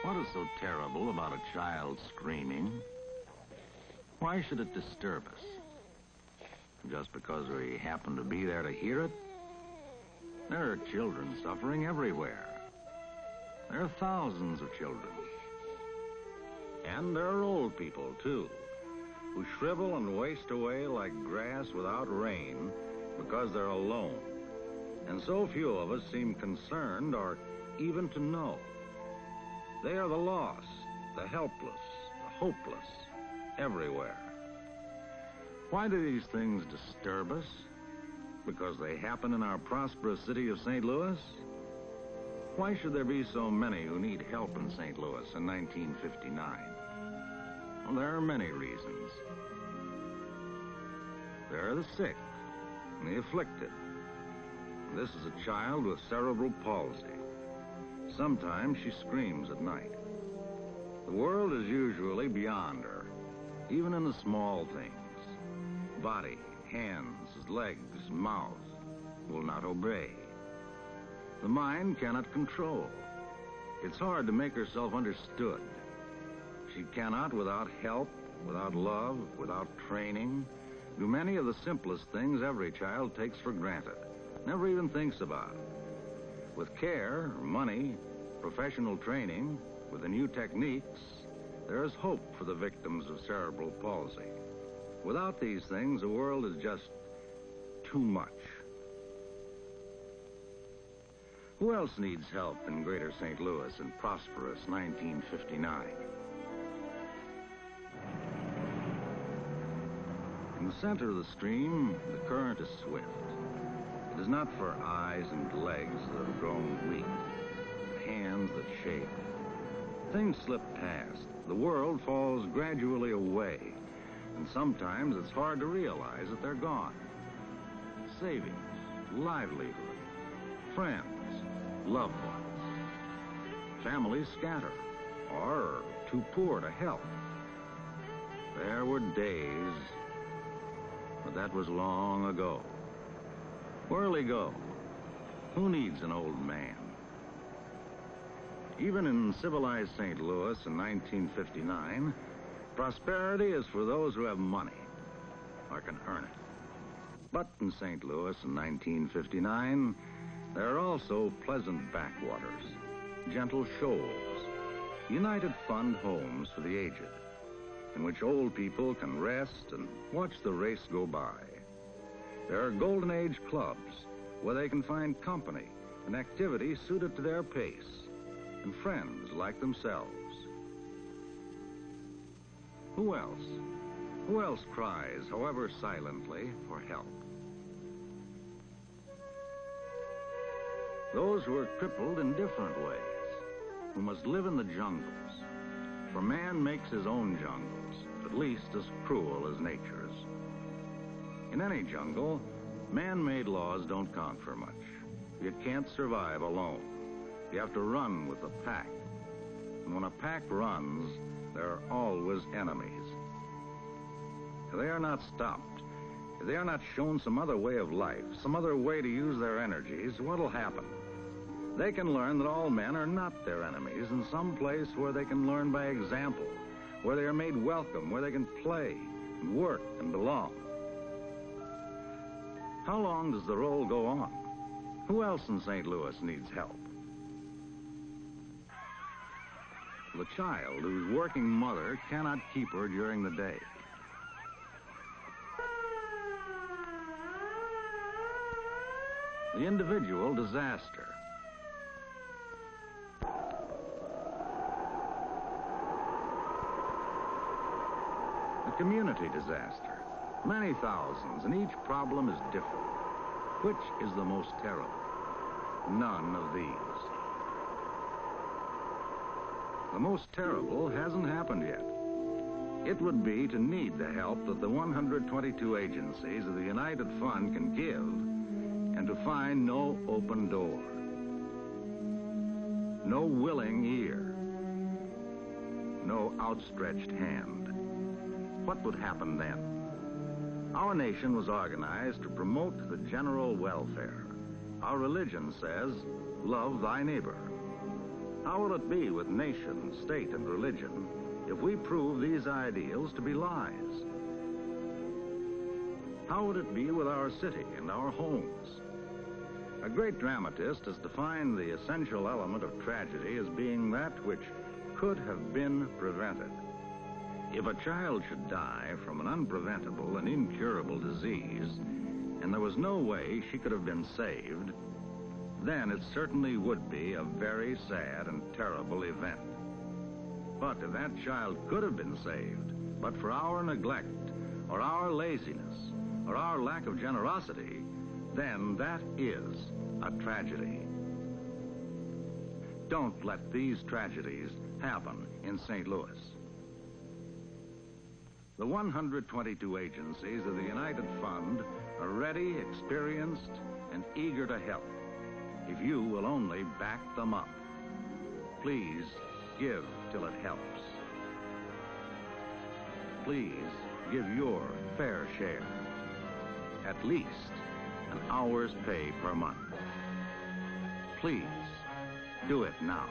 What is so terrible about a child screaming? Why should it disturb us? Just because we happen to be there to hear it? There are children suffering everywhere. There are thousands of children. And there are old people, too, who shrivel and waste away like grass without rain because they're alone. And so few of us seem concerned or even to know. They are the lost, the helpless, the hopeless, everywhere. Why do these things disturb us? Because they happen in our prosperous city of St. Louis? Why should there be so many who need help in St. Louis in 1959? Well, there are many reasons. There are the sick and the afflicted. This is a child with cerebral palsy. Sometimes she screams at night. The world is usually beyond her, even in the small things. Body, hands, legs, mouth will not obey. The mind cannot control. It's hard to make herself understood. She cannot, without help, without love, without training, do many of the simplest things every child takes for granted, never even thinks about. With care, money, professional training, with the new techniques, there is hope for the victims of cerebral palsy. Without these things, the world is just too much. Who else needs help in Greater St. Louis in prosperous 1959? In the center of the stream, the current is swift. It is not for eyes and legs that have grown weak, hands that shake. Things slip past. The world falls gradually away, and sometimes it's hard to realize that they're gone. Savings, livelihood, friends, loved ones. Families scatter, or are too poor to help. There were days, but that was long ago. Where'll he go? Who needs an old man? Even in civilized St. Louis in 1959, prosperity is for those who have money or can earn it. But in St. Louis in 1959, there are also pleasant backwaters, gentle shoals, United Fund homes for the aged, in which old people can rest and watch the race go by. There are Golden Age clubs where they can find company and activity suited to their pace and friends like themselves. Who else? Who else cries, however silently, for help? Those who are crippled in different ways, who must live in the jungles. For man makes his own jungles, at least as cruel as nature's. In any jungle, man-made laws don't count for much. You can't survive alone. You have to run with a pack. And when a pack runs, there are always enemies. If they are not stopped, if they are not shown some other way of life, some other way to use their energies, what'll happen? They can learn that all men are not their enemies in some place where they can learn by example, where they are made welcome, where they can play and work and belong. How long does the roll go on? Who else in St. Louis needs help? The child whose working mother cannot keep her during the day. The individual disaster. The community disaster. Many thousands, and each problem is different. Which is the most terrible? None of these. The most terrible hasn't happened yet. It would be to need the help that the 122 agencies of the United Fund can give, and to find no open door, no willing ear, no outstretched hand. What would happen then? Our nation was organized to promote the general welfare. Our religion says, love thy neighbor. How will it be with nation, state, and religion if we prove these ideals to be lies? How would it be with our city and our homes? A great dramatist has defined the essential element of tragedy as being that which could have been prevented. If a child should die from an unpreventable and incurable disease, and there was no way she could have been saved, then it certainly would be a very sad and terrible event. But if that child could have been saved, but for our neglect, or our laziness, or our lack of generosity, then that is a tragedy. Don't let these tragedies happen in St. Louis. The 122 agencies of the United Fund are ready, experienced, and eager to help, if you will only back them up. Please give till it helps. Please give your fair share, at least an hour's pay per month. Please do it now.